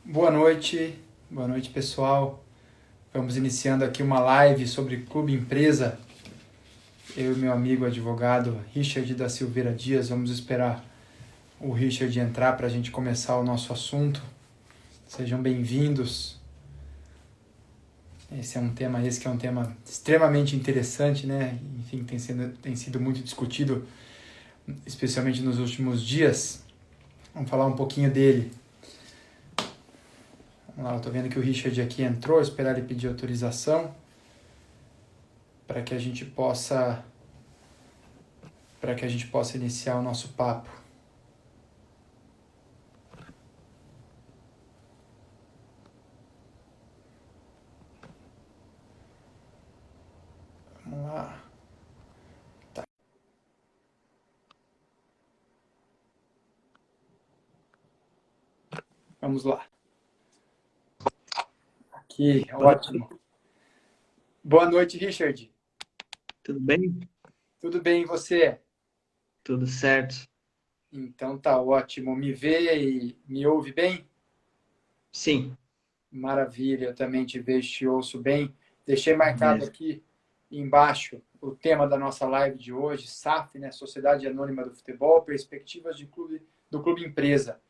Boa noite pessoal. Vamos iniciando aqui uma live sobre Clube Empresa. Eu e meu amigo advogado Richard da Silveira Dias, vamos esperar o Richard entrar para a gente começar o nosso assunto. Sejam bem-vindos. Esse que é um tema extremamente interessante, né? Enfim, tem sido muito discutido, especialmente nos últimos dias. Vamos falar um pouquinho dele. Vamos lá, eu estou vendo que o Richard aqui entrou, esperar ele pedir autorização para que a gente possa iniciar o nosso papo. Vamos lá. Tá. Vamos lá. Aqui, ótimo. Boa noite, Richard. Tudo bem? Tudo bem, e você? Tudo certo. Então tá ótimo. Me vê e me ouve bem? Sim, Maravilha, eu também te vejo e te ouço bem. Deixei marcado beleza. aqui embaixo o tema da nossa live de hoje, SAF, né? Sociedade Anônima do Futebol, perspectivas do Clube Empresa.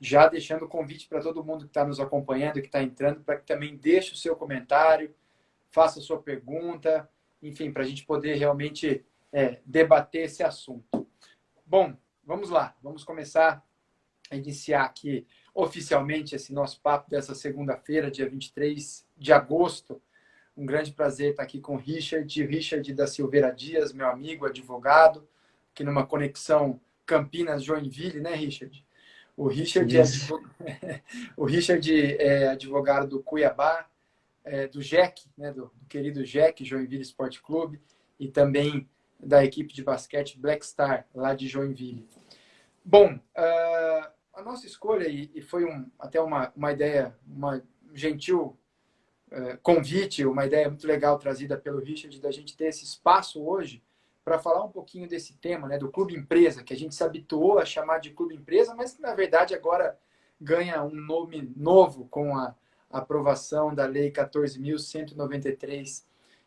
Já deixando o convite para todo mundo que está nos acompanhando, que está entrando, para que também deixe o seu comentário, faça a sua pergunta, enfim, para a gente poder realmente debater esse assunto. Bom, vamos lá, vamos começar a iniciar aqui oficialmente esse nosso papo dessa segunda-feira, dia 23 de agosto. Um grande prazer estar aqui com o Richard da Silveira Dias, meu amigo, advogado, aqui numa conexão Campinas-Joinville, né, Richard? O Richard é, Isso. o Richard é advogado do Cuiabá, do JEC, né, do querido JEC, Joinville Esporte Clube, e também da equipe de basquete Black Star, lá de Joinville. Bom, a nossa escolha, e foi até uma ideia, um gentil convite, uma ideia muito legal trazida pelo Richard, da gente ter esse espaço hoje para falar um pouquinho desse tema, né, do Clube Empresa, que a gente se habituou a chamar de Clube Empresa, mas que na verdade agora ganha um nome novo com a aprovação da Lei 14.193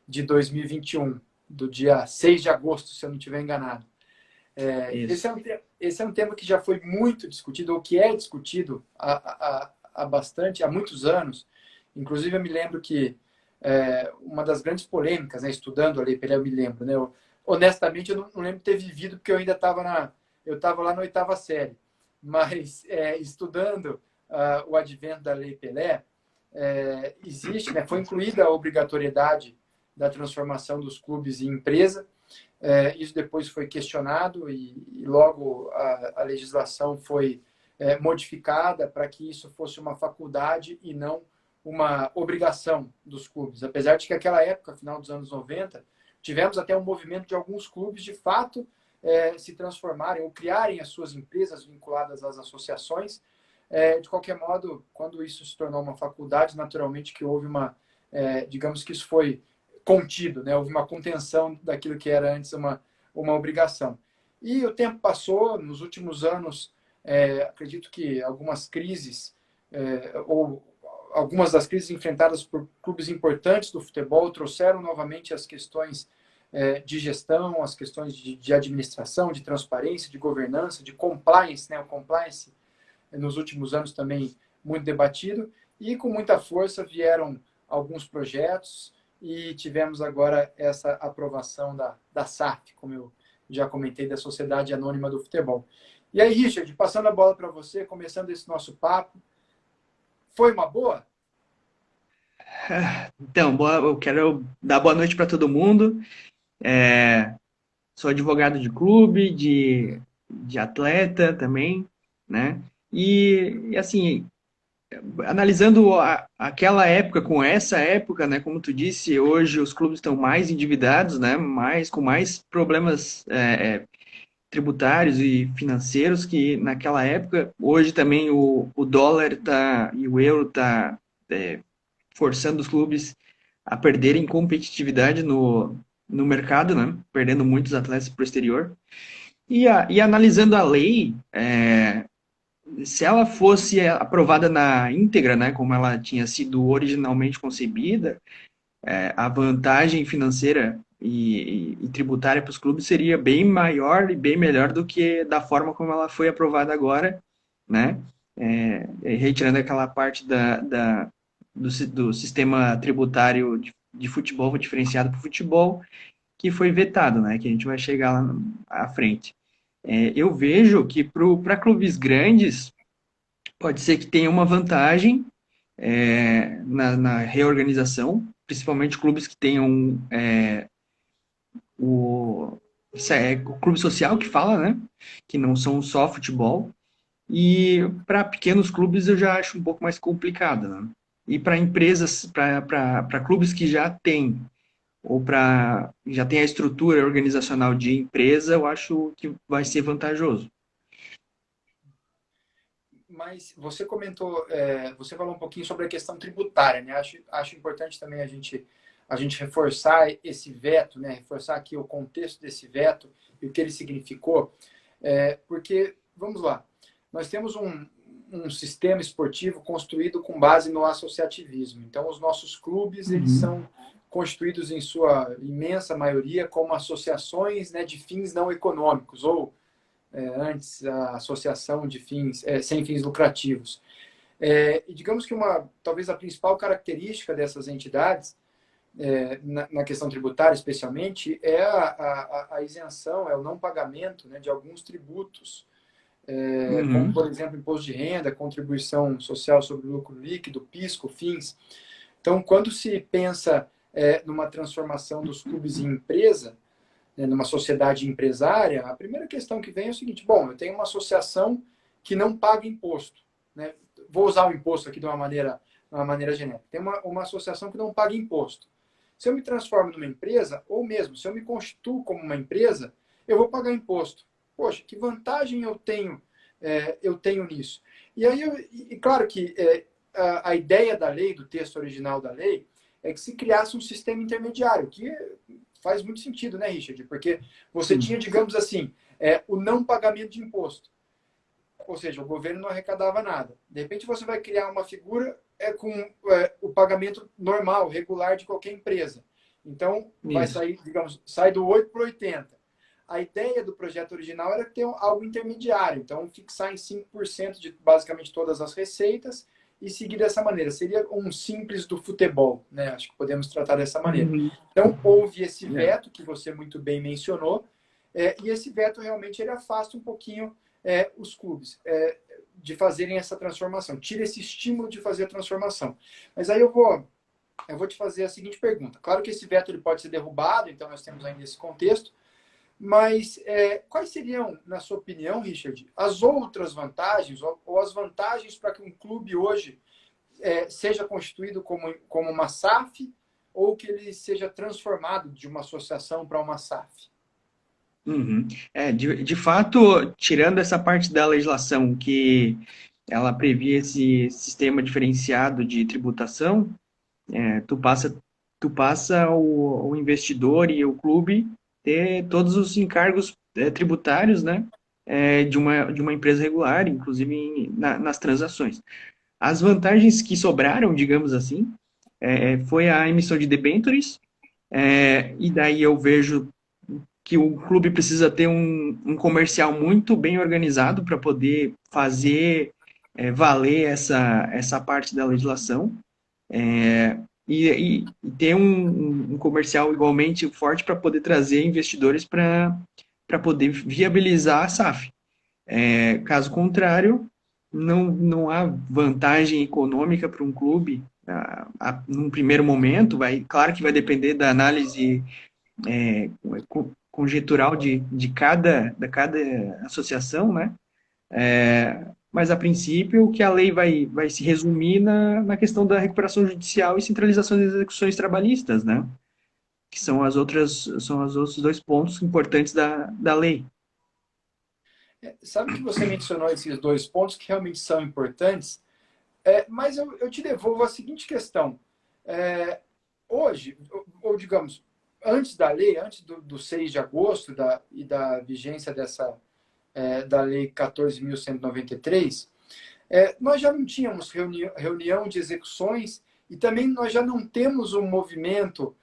de 2021, do dia 6 de agosto, se eu não estiver enganado. Isso. Esse é um tema que já foi muito discutido, ou que é discutido há muitos anos. Inclusive, eu me lembro que uma das grandes polêmicas, né, estudando a Lei Pelé, eu me lembro, né, honestamente, eu não lembro de ter vivido, porque eu ainda estava lá na oitava série. Mas, estudando o advento da Lei Pelé, existe, né, foi incluída a obrigatoriedade da transformação dos clubes em empresa. Isso depois foi questionado e logo a legislação foi modificada para que isso fosse uma faculdade e não uma obrigação dos clubes. Apesar de que naquela época, final dos anos 90, tivemos até um movimento de alguns clubes, de fato, se transformarem ou criarem as suas empresas vinculadas às associações. De qualquer modo, quando isso se tornou uma faculdade, naturalmente que houve digamos que isso foi contido, né? Houve uma contenção daquilo que era antes uma obrigação. E o tempo passou, nos últimos anos, acredito que algumas crises, ou algumas das crises enfrentadas por clubes importantes do futebol, trouxeram novamente as questões de gestão, as questões de administração, de transparência, de governança, de compliance, né? O compliance, nos últimos anos, também muito debatido, e com muita força vieram alguns projetos, e tivemos agora essa aprovação da SAF, como eu já comentei, da Sociedade Anônima do Futebol. E aí, Richard, passando a bola para você, começando esse nosso papo, foi uma boa? Então, eu quero dar boa noite para todo mundo. Sou advogado de clube, de atleta também, né? Assim, analisando aquela época com essa época, né? Como tu disse, hoje os clubes estão mais endividados, né? Com mais problemas tributários e financeiros que naquela época. Hoje também o dólar e o euro tá forçando os clubes a perderem competitividade no mercado, né? Perdendo muitos atletas para o exterior. E analisando a lei, se ela fosse aprovada na íntegra, né, como ela tinha sido originalmente concebida, a vantagem financeira e tributária para os clubes seria bem maior e bem melhor do que da forma como ela foi aprovada agora, né? Retirando aquela parte do sistema tributário de futebol diferenciado para o futebol, que foi vetado, né? Que a gente vai chegar lá à frente. Eu vejo que para clubes grandes pode ser que tenha uma vantagem na reorganização, principalmente clubes que tenham o, o clube social que fala, né? Que não são só futebol. E para pequenos clubes eu já acho um pouco mais complicado, né? E para empresas, para clubes que já têm, ou para já tem a estrutura organizacional de empresa, eu acho que vai ser vantajoso. Mas você comentou, você falou um pouquinho sobre a questão tributária, né? Acho importante também a gente reforçar esse veto, né? Reforçar aqui o contexto desse veto e o que ele significou, porque, vamos lá, nós temos um sistema esportivo construído com base no associativismo. Então, os nossos clubes, eles Uhum. são constituídos em sua imensa maioria como associações, né, de fins não econômicos, ou antes a associação de fins sem fins lucrativos. E digamos que talvez a principal característica dessas entidades, na questão tributária especialmente, é a isenção, é o não pagamento, né, de alguns tributos, como, Uhum. por exemplo, imposto de renda, contribuição social sobre o lucro líquido, PIS, COFINS. Então, quando se pensa numa transformação dos clubes em empresa, né, numa sociedade empresária, a primeira questão que vem é o seguinte: bom, eu tenho uma associação que não paga imposto, né? Vou usar o imposto aqui de uma maneira genérica. Tem uma associação que não paga imposto. Se eu me transformo numa empresa, ou mesmo se eu me constituo como uma empresa, eu vou pagar imposto. Poxa, que vantagem eu tenho nisso? E aí, claro que a ideia da lei, do texto original da lei, é que se criasse um sistema intermediário, que faz muito sentido, né, Richard? Porque você tinha, Sim. digamos assim, o não pagamento de imposto. Ou seja, o governo não arrecadava nada. De repente você vai criar uma figura com o pagamento normal, regular de qualquer empresa. Então, vai Isso. sair, digamos, sai do 8 para 80. A ideia do projeto original era ter algo intermediário. Então, fixar em 5% de basicamente todas as receitas e seguir dessa maneira. Seria um simples do futebol, né? Acho que podemos tratar dessa maneira. Uhum. Então, houve esse É. veto que você muito bem mencionou, e esse veto realmente ele afasta um pouquinho os clubes de fazerem essa transformação, tira esse estímulo de fazer a transformação. Mas aí eu vou te fazer a seguinte pergunta. Claro que esse veto ele pode ser derrubado, então nós temos ainda esse contexto, mas quais seriam, na sua opinião, Richard, as outras vantagens ou as vantagens para que um clube hoje seja constituído como uma SAF ou que ele seja transformado de uma associação para uma SAF? Uhum. De fato, tirando essa parte da legislação que ela previa esse sistema diferenciado de tributação, tu passa o investidor e o clube ter todos os encargos tributários, né, de uma empresa regular, inclusive nas transações. As vantagens que sobraram, digamos assim, foi a emissão de debêntures, e daí eu vejo que o clube precisa ter um comercial muito bem organizado para poder fazer valer essa parte da legislação. E ter um comercial igualmente forte para poder trazer investidores para poder viabilizar a SAF. Caso contrário, não há vantagem econômica para um clube num primeiro momento. Claro que vai depender da análise conjectural de cada associação, né? Mas, a princípio, o que a lei vai se resumir na questão da recuperação judicial e centralização das execuções trabalhistas, né? Que são os outros dois pontos importantes da lei. Sabe que você mencionou esses dois pontos que realmente são importantes, mas eu te devolvo a seguinte questão. Hoje, ou digamos, antes da lei, antes do 6 de agosto e da vigência da lei 14.193, Nós já não tínhamos reunião de execuções e também nós já não temos um movimento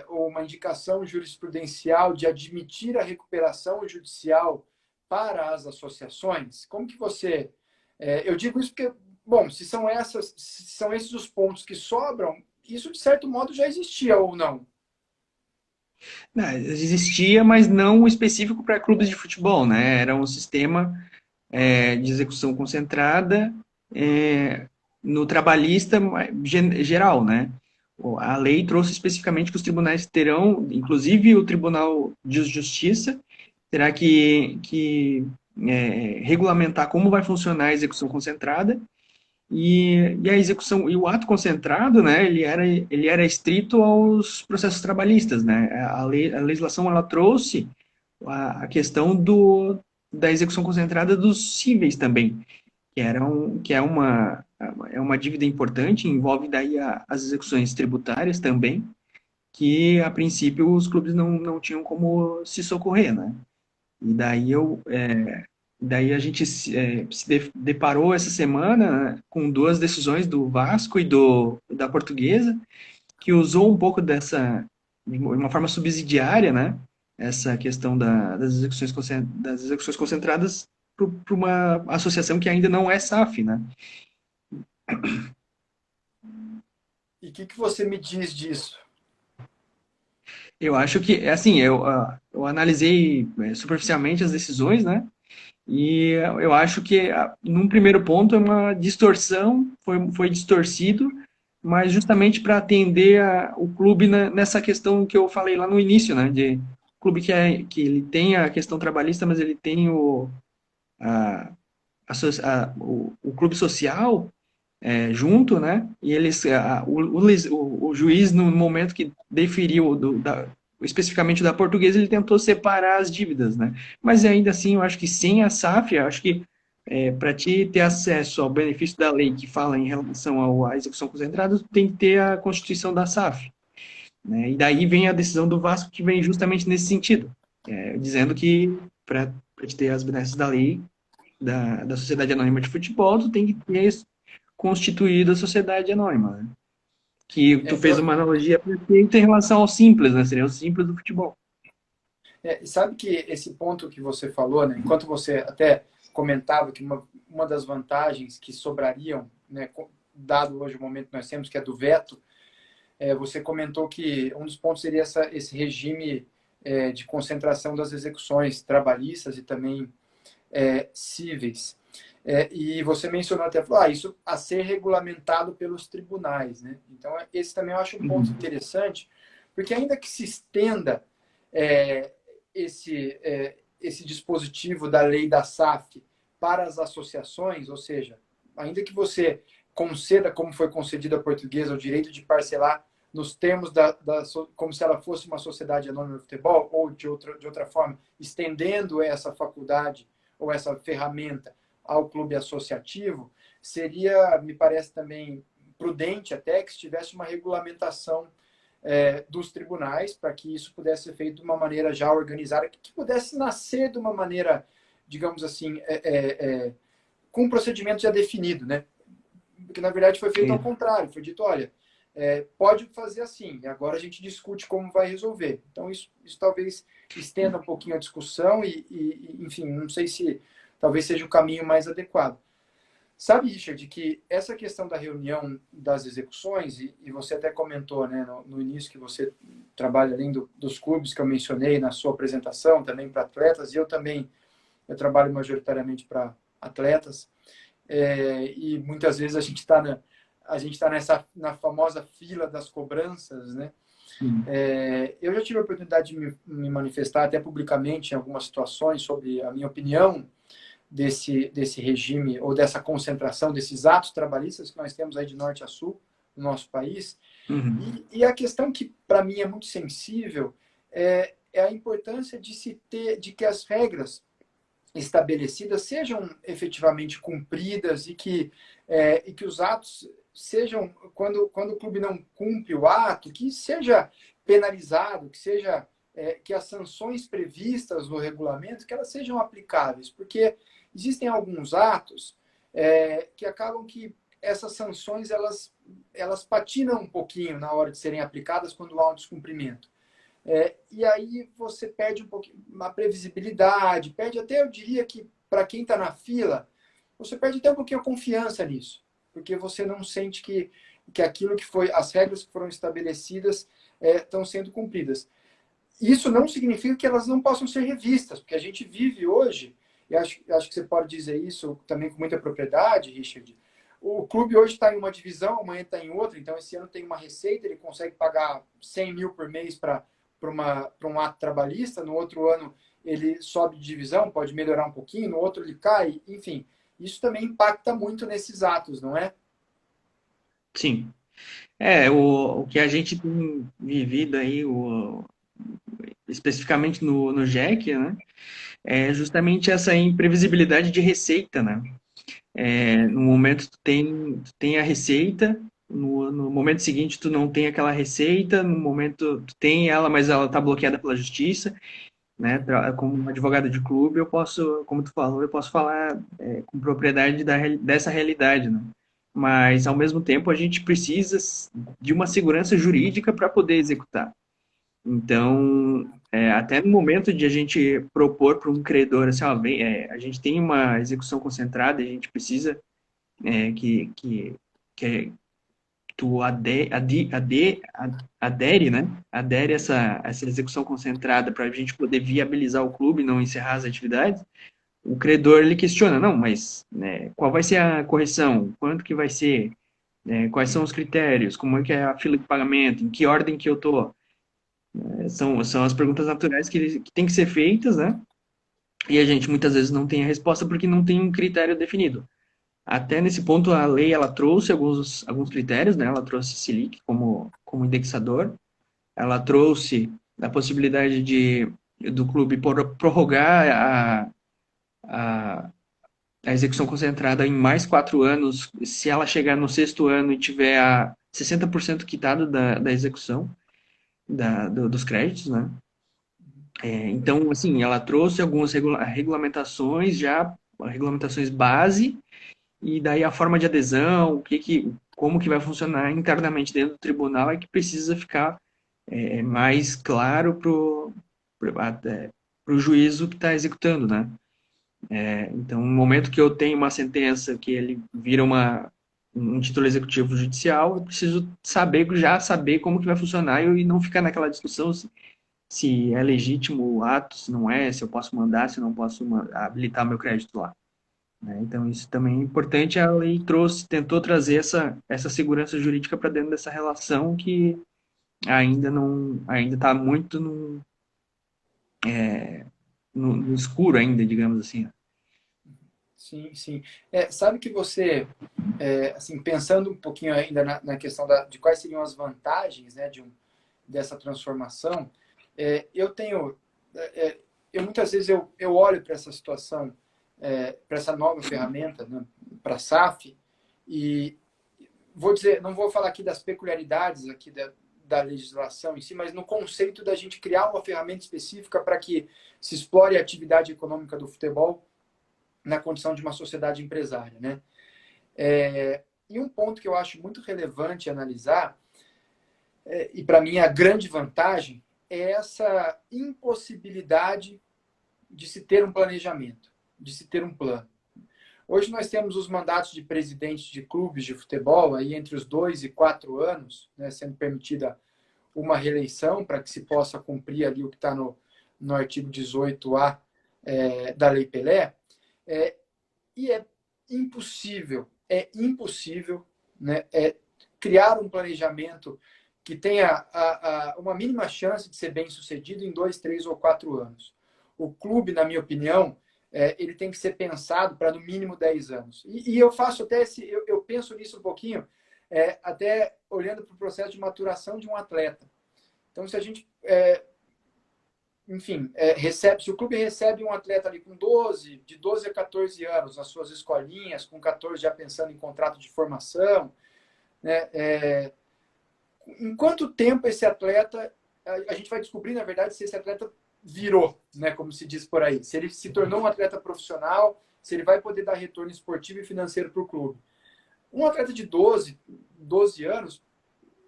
ou uma indicação jurisprudencial de admitir a recuperação judicial para as associações. Como que você... eu digo isso porque, bom, se são esses os pontos que sobram, isso de certo modo já existia ou não? Não, existia, mas não específico para clubes de futebol, né? Era um sistema de execução concentrada no trabalhista geral, né? A lei trouxe especificamente que os tribunais terão, inclusive o Tribunal de Justiça, terá que regulamentar como vai funcionar a execução concentrada e a execução e o ato concentrado, né? Ele era estrito aos processos trabalhistas, né? A legislação ela trouxe a questão da execução concentrada dos cíveis também, que é uma dívida importante, envolve daí as execuções tributárias também, que a princípio os clubes não tinham como se socorrer, né? E daí a gente se deparou essa semana, né, com duas decisões do Vasco e da Portuguesa, que usou um pouco de uma forma subsidiária, né, essa questão das execuções concentradas para uma associação que ainda não é SAF, né? E o que você me diz disso? Eu acho que, assim, eu analisei superficialmente as decisões, né? E eu acho que, num primeiro ponto, é uma distorção, foi distorcido, mas justamente para atender o clube nessa questão que eu falei lá no início, né? De clube que ele tem a questão trabalhista, mas ele tem a, o clube social junto, né? E eles, o juiz, no momento que deferiu especificamente da Portuguesa, ele tentou separar as dívidas, né? Mas ainda assim, eu acho que sem a SAF, eu acho que para te ter acesso ao benefício da lei que fala em relação à execução concentrada, tu tem que ter a constituição da SAF, né? E daí vem a decisão do Vasco que vem justamente nesse sentido, dizendo que para te ter as benesses da lei da Sociedade Anônima de Futebol, tu tem que ter constituído a sociedade anônima, né? Que tu fez uma analogia perfeita em relação ao simples, né? Seria o simples do futebol. Sabe que esse ponto que você falou, né, enquanto você até comentava que uma das vantagens que sobrariam, né, dado hoje o momento que nós temos, que é do veto, você comentou que um dos pontos seria esse regime de concentração das execuções trabalhistas e também cíveis. E você mencionou até, falou, isso a ser regulamentado pelos tribunais, né? Então, esse também eu acho um ponto interessante, porque ainda que se estenda esse dispositivo da lei da SAF para as associações, ou seja, ainda que você conceda, como foi concedido à Portuguesa, o direito de parcelar nos termos como se ela fosse uma sociedade anônima de futebol, ou de outra forma, estendendo essa faculdade ou essa ferramenta ao clube associativo, seria, me parece também prudente até que se tivesse uma regulamentação dos tribunais para que isso pudesse ser feito de uma maneira já organizada, que pudesse nascer de uma maneira, digamos assim, com um procedimento já definido, né? Porque, na verdade, foi feito ao contrário. Foi dito, olha, pode fazer assim, e agora a gente discute como vai resolver. Então, isso talvez estenda um pouquinho a discussão enfim, não sei se talvez seja o caminho mais adequado. Sabe, Richard, que essa questão da reunião das execuções, e você até comentou, né, no início, que você trabalha além dos clubes que eu mencionei na sua apresentação, também para atletas, e eu trabalho majoritariamente para atletas, e muitas vezes a gente está na famosa fila das cobranças, né? Eu já tive a oportunidade de me manifestar até publicamente em algumas situações sobre a minha opinião desse regime ou dessa concentração desses atos trabalhistas que nós temos aí de norte a sul no nosso país. Uhum. E a questão que para mim é muito sensível é a importância de que as regras estabelecidas sejam efetivamente cumpridas e que os atos sejam, quando o clube não cumpre o ato, que seja penalizado, que as sanções previstas no regulamento, que elas sejam aplicáveis, porque existem alguns atos que acabam que essas sanções elas patinam um pouquinho na hora de serem aplicadas quando há um descumprimento. E aí você perde um pouquinho a previsibilidade, perde até, eu diria que para quem está na fila, você perde até um pouquinho a confiança nisso, porque você não sente que aquilo que foi, as regras que foram estabelecidas estão sendo cumpridas. Isso não significa que elas não possam ser revistas, porque a gente vive hoje, e acho que você pode dizer isso também com muita propriedade, Richard. O clube hoje está em uma divisão, amanhã está em outra, então esse ano tem uma receita, ele consegue pagar 100 mil por mês para um ato trabalhista, no outro ano ele sobe de divisão, pode melhorar um pouquinho, no outro ele cai, enfim. Isso também impacta muito nesses atos, não é? Sim. O que a gente tem vivido aí, especificamente no JEC, né? É justamente essa imprevisibilidade de receita, né? No momento tu tem a receita, no momento seguinte tu não tem aquela receita, no momento tu tem ela, mas ela está bloqueada pela justiça, né? Como advogado de clube, eu posso, como tu falou, eu posso falar com propriedade dessa realidade, né? Mas ao mesmo tempo a gente precisa de uma segurança jurídica para poder executar. Então, até no momento de a gente propor para um credor, assim, ó, a gente tem uma execução concentrada, a gente precisa que tu adere, né? Adere essa execução concentrada para a gente poder viabilizar o clube e não encerrar as atividades. O credor, ele questiona, não, mas né, qual vai ser a correção? Quanto que vai ser? Quais são os critérios? Como é que é a fila de pagamento? Em que ordem que eu tô? São as perguntas naturais que têm que ser feitas, né? E a gente muitas vezes não tem a resposta porque não tem um critério definido. Até nesse ponto, a lei ela trouxe alguns critérios, né? Ela trouxe Selic como indexador, ela trouxe a possibilidade do clube prorrogar a, a execução concentrada em mais 4 anos, se ela chegar no sexto ano e tiver a 60% quitado da execução dos créditos, né? Então, assim, ela trouxe algumas regulamentações regulamentações base, e daí a forma de adesão, como que vai funcionar internamente dentro do tribunal é que precisa ficar mais claro pro juízo que está executando, né? Então, no momento que eu tenho uma sentença que ele vira um título executivo judicial, eu preciso já saber como que vai funcionar e não ficar naquela discussão se é legítimo o ato, se não é, se eu posso mandar, se eu não posso habilitar meu crédito lá, né? Então, isso também é importante. A lei tentou trazer essa segurança jurídica para dentro dessa relação que ainda está muito no escuro ainda, digamos assim. Sim, sim. Sabe que você, assim, pensando um pouquinho ainda na questão de quais seriam as vantagens, né, dessa transformação, eu tenho, eu muitas vezes eu olho para essa situação, para essa nova ferramenta, né, para a SAF, e vou dizer, não vou falar aqui das peculiaridades aqui da legislação em si, mas no conceito da gente criar uma ferramenta específica para que se explore a atividade econômica do futebol na condição de uma sociedade empresária, né? E um ponto que eu acho muito relevante analisar, e para mim a grande vantagem, é essa impossibilidade de se ter um planejamento, de se ter um plano. Hoje nós temos os mandatos de presidentes de clubes de futebol aí entre os 2 e 4 anos, né, sendo permitida uma reeleição para que se possa cumprir ali o que está no artigo 18A da Lei Pelé. E é impossível, né, criar um planejamento que tenha uma mínima chance de ser bem sucedido em 2, 3 ou 4 anos. O clube, na minha opinião, ele tem que ser pensado para no mínimo 10 anos. E eu faço até eu penso nisso um pouquinho, até olhando para o processo de maturação de um atleta. Então, se a gente enfim, se o clube recebe um atleta ali de 12 a 14 anos, nas suas escolinhas, com 14 já pensando em contrato de formação, né? Em quanto tempo esse atleta, a gente vai descobrir, na verdade, se esse atleta virou, né, como se diz por aí, se ele se tornou um atleta profissional se ele vai poder dar retorno esportivo e financeiro para o clube. Um atleta de 12 anos,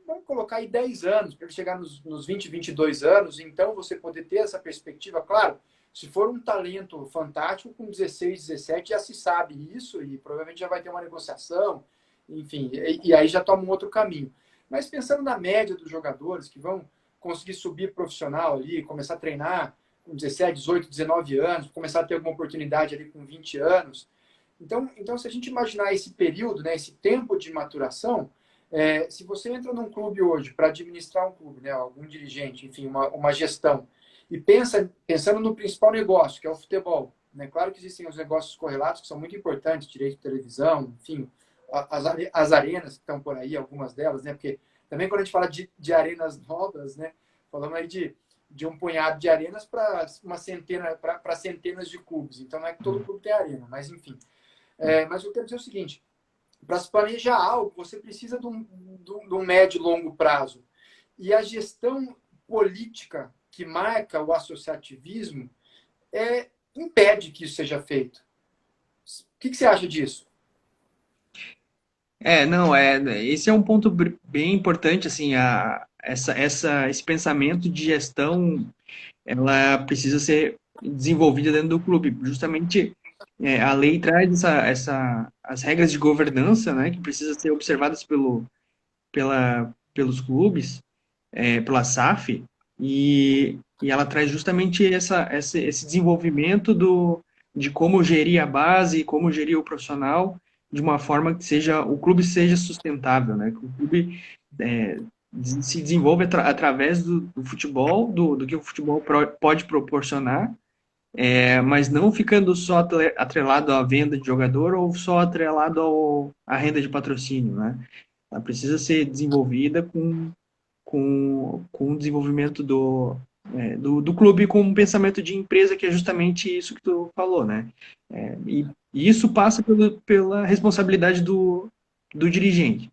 vamos colocar aí 10 anos, para ele chegar nos 20, 22 anos, então você poder ter essa perspectiva, claro, se for um talento fantástico, com 16, 17 já se sabe isso e provavelmente já vai ter uma negociação, enfim, e aí já toma um outro caminho. Mas pensando na média dos jogadores que vão conseguir subir profissional ali, começar a treinar com 17, 18, 19 anos, começar a ter alguma oportunidade ali com 20 anos. Então se a gente imaginar esse período, né, esse tempo de maturação, se você entra num clube hoje para administrar um clube, né, algum dirigente, enfim, uma gestão, e pensando no principal negócio, que é o futebol, né, claro que existem os negócios correlatos que são muito importantes, direito de televisão, enfim, as arenas que estão por aí, algumas delas, né, porque também quando a gente fala de arenas novas, né, falamos aí de um punhado de arenas para centenas de clubes. Então não é que todo clube tem arena, mas enfim. Mas eu quero dizer o seguinte, para se planejar algo, você precisa de um médio e longo prazo. E a gestão política que marca o associativismo impede que isso seja feito. O que você acha disso? Não, esse é um ponto bem importante, assim, esse pensamento de gestão, ela precisa ser desenvolvida dentro do clube. Justamente, a lei traz as regras de governança, né, que precisam ser observadas pelos clubes, pela SAF, e ela traz justamente esse desenvolvimento de como gerir a base, como gerir o profissional, de uma forma que o clube seja sustentável, né? Que o clube se desenvolve através do futebol, do que o futebol pode proporcionar, mas não ficando só atrelado à venda de jogador ou só atrelado à renda de patrocínio, né? Ela precisa ser desenvolvida com o desenvolvimento do clube com um pensamento de empresa, que é justamente isso que tu falou, né? E isso passa pela responsabilidade do dirigente.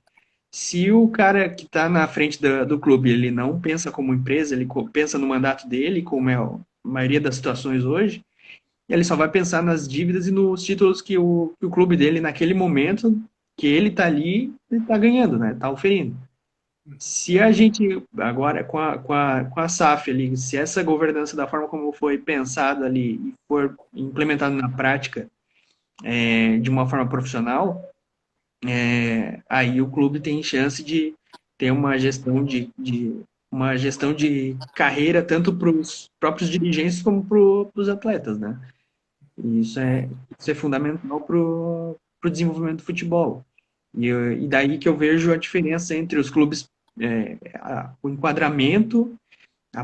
Se o cara que está na frente do clube, ele não pensa como empresa, ele pensa no mandato dele, como é a maioria das situações hoje, ele só vai pensar nas dívidas e nos títulos que o clube dele, naquele momento que ele está ali, ele está ganhando, né? Está oferindo. Se a gente, agora, com a SAF ali, se essa governança da forma como foi pensada ali e for implementada na prática de uma forma profissional, aí o clube tem chance de ter uma gestão de carreira tanto para os próprios dirigentes como para os atletas, né? E isso é fundamental para o desenvolvimento do futebol. E daí que eu vejo a diferença entre os clubes, o enquadramento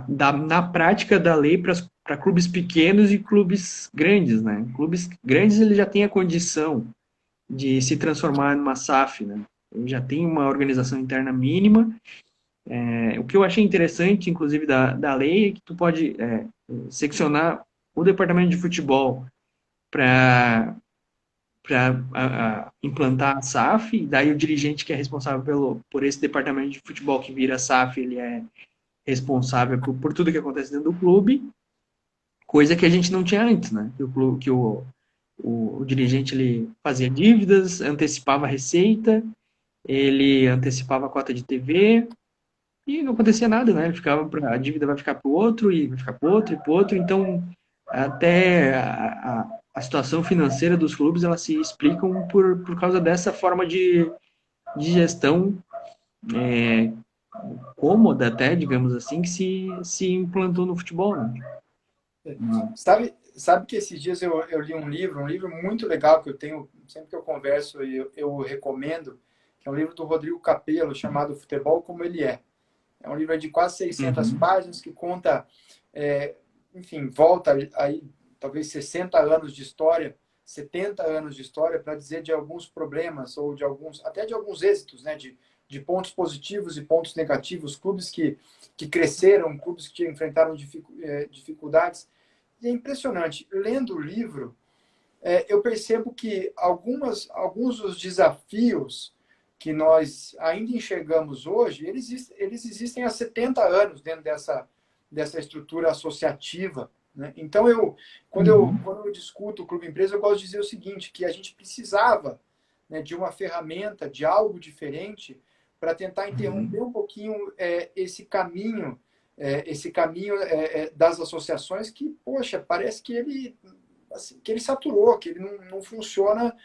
na prática da lei para clubes pequenos e clubes grandes, né? Clubes grandes ele já tem a condição de se transformar numa SAF, né? Ele já tem uma organização interna mínima. O que eu achei interessante, inclusive, da lei é que tu pode seccionar o departamento de futebol para implantar a SAF, e daí o dirigente que é responsável por esse departamento de futebol que vira SAF, ele é responsável por tudo que acontece dentro do clube, coisa que a gente não tinha antes, né? Que o dirigente ele fazia dívidas, antecipava a receita, ele antecipava a cota de TV e não acontecia nada, né? Ele ficava a dívida vai ficar para o outro e vai ficar para o outro e para o outro, então até a situação financeira dos clubes elas se explicam por causa dessa forma de gestão cômoda até, digamos assim, que se implantou no futebol, né? Sabe que esses dias eu li um livro muito legal que eu tenho, sempre que eu converso, eu recomendo, que é um livro do Rodrigo Capello, chamado Futebol Como Ele É. É um livro de quase 600 páginas que conta, enfim, volta aí talvez 60 anos de história, 70 anos de história para dizer de alguns problemas ou até de alguns êxitos, né, de pontos positivos e pontos negativos, clubes que cresceram, clubes que enfrentaram dificuldades. E é impressionante. Lendo o livro, eu percebo que alguns dos desafios que nós ainda enxergamos hoje, eles existem há 70 anos dentro dessa estrutura associativa, né? Então, Uhum. quando eu discuto o Clube Empresa, eu gosto de dizer o seguinte, que a gente precisava, né, de uma ferramenta, de algo diferente, para tentar interromper Uhum. um pouquinho esse caminho das associações que, poxa, parece que ele, assim, que ele saturou, que ele não funciona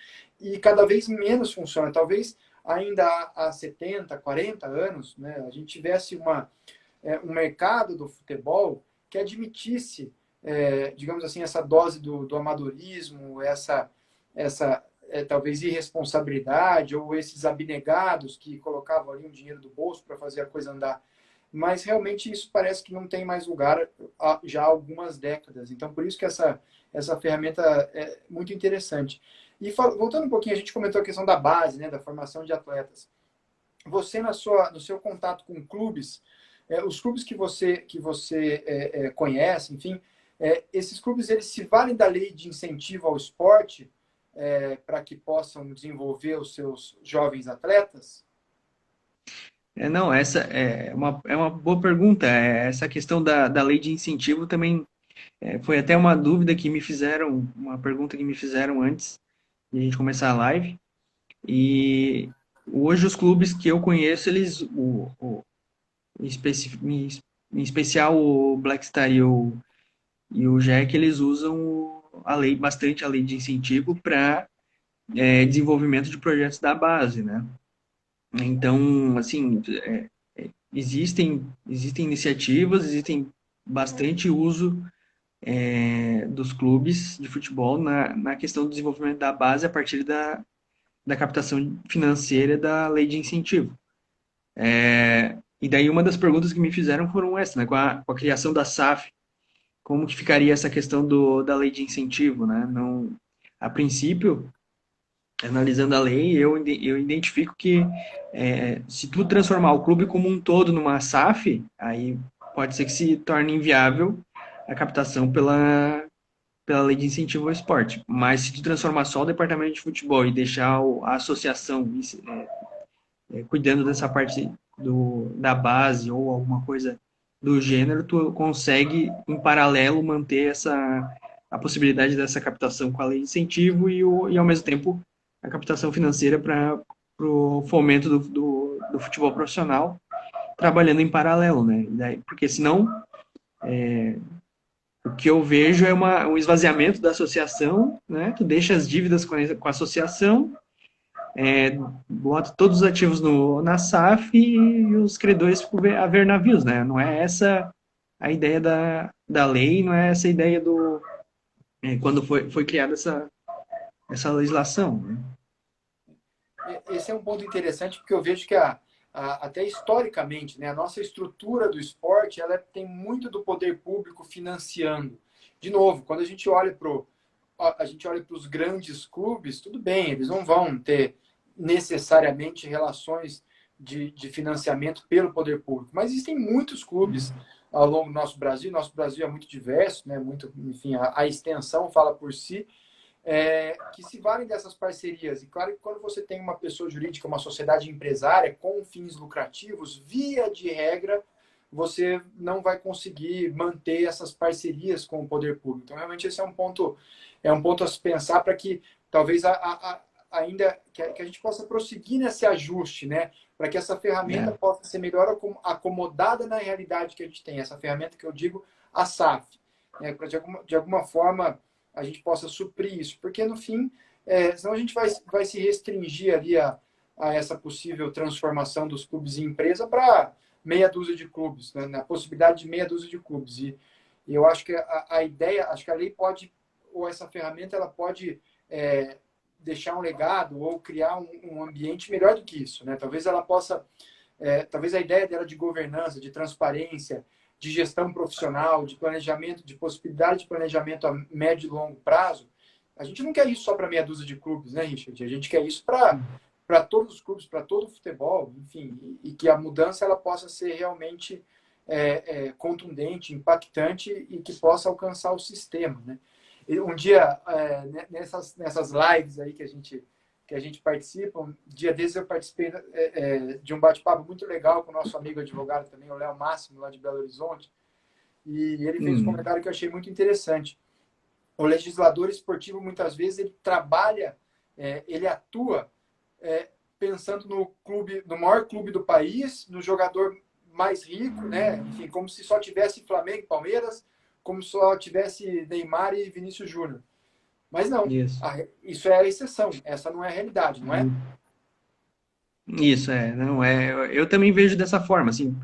e cada vez menos funciona. Talvez ainda há 70, 40 anos, né, a gente tivesse um mercado do futebol que admitisse, digamos assim, essa dose do amadorismo, essa talvez irresponsabilidade ou esses abnegados que colocavam ali um dinheiro do bolso para fazer a coisa andar. Mas realmente isso parece que não tem mais lugar já há algumas décadas. Então, por isso que essa ferramenta é muito interessante. E voltando um pouquinho, a gente comentou a questão da base, né, da formação de atletas. Você, no seu contato com clubes, os clubes que você conhece, enfim, esses clubes eles se valem da lei de incentivo ao esporte para que possam desenvolver os seus jovens atletas? Não, essa é uma boa pergunta. Essa questão da lei de incentivo também foi até uma dúvida que me fizeram, uma pergunta que me fizeram antes de a gente começar a live. E hoje os clubes que eu conheço, eles, em especial o Black Star e o Jack, eles usam a lei, bastante a lei de incentivo para desenvolvimento de projetos da base, né? Então, assim, existem iniciativas, existem bastante uso dos clubes de futebol na questão do desenvolvimento da base a partir da captação financeira da lei de incentivo. E daí uma das perguntas que me fizeram foram essa, né? Com a criação da SAF, como que ficaria essa questão da lei de incentivo, né? Não, a princípio, analisando a lei, eu identifico que se tu transformar o clube como um todo numa SAF, aí pode ser que se torne inviável a captação pela lei de incentivo ao esporte. Mas se tu transformar só o departamento de futebol e deixar a associação cuidando dessa parte da base ou alguma coisa do gênero, tu consegue, em paralelo, manter a possibilidade dessa captação com a lei de incentivo e ao mesmo tempo, a captação financeira para o fomento do futebol profissional, trabalhando em paralelo, né? Porque senão, o que eu vejo é um esvaziamento da associação, né? Tu deixa as dívidas com a associação, é, bota todos os ativos na SAF e os credores ficam a ver navios, né? Não é essa a ideia da lei, não é essa a ideia quando foi criada essa legislação, né? Esse é um ponto interessante porque eu vejo que até historicamente, né, a nossa estrutura do esporte ela tem muito do poder público financiando. De novo, quando a gente olha para os grandes clubes, tudo bem, eles não vão ter necessariamente relações de financiamento pelo poder público, mas existem muitos clubes ao longo do nosso Brasil é muito diverso, né, muito, enfim, a extensão fala por si, que se valem dessas parcerias. E claro que quando você tem uma pessoa jurídica, uma sociedade empresária com fins lucrativos, via de regra, você não vai conseguir manter essas parcerias com o poder público. Então, realmente, esse é um ponto a se pensar para que talvez ainda que a gente possa prosseguir nesse ajuste, né? Para que essa ferramenta É, possa ser melhor acomodada na realidade que a gente tem. Essa ferramenta que eu digo, a SAF, né? Para de alguma forma a gente possa suprir isso, porque no fim, senão a gente vai se restringir ali a essa possível transformação dos clubes em empresa para meia dúzia de clubes, né? Na possibilidade de meia dúzia de clubes. E eu acho que a ideia, acho que a lei pode, ou essa ferramenta, ela pode deixar um legado ou criar um ambiente melhor do que isso, né? Talvez ela possa talvez a ideia dela de governança, de transparência, de gestão profissional, de planejamento, de possibilidade de planejamento a médio e longo prazo, a gente não quer isso só para meia dúzia de clubes, né, Richard? A gente quer isso para todos os clubes, para todo o futebol, enfim, e que a mudança ela possa ser realmente contundente, impactante e que possa alcançar o sistema, né? Um dia, nessas lives aí que a gente participa, um dia desses eu participei de um bate-papo muito legal com o nosso amigo advogado também, o Léo Máximo, lá de Belo Horizonte, e ele fez um Hum, comentário que eu achei muito interessante. O legislador esportivo, muitas vezes, ele trabalha, ele atua pensando no clube, no maior clube do país, no jogador mais rico, né? Enfim, como se só tivesse Flamengo e Palmeiras, como só tivesse Neymar e Vinícius Júnior. Mas não, isso. isso é a exceção, essa não é a realidade, não é? Isso, não, eu também vejo dessa forma, assim,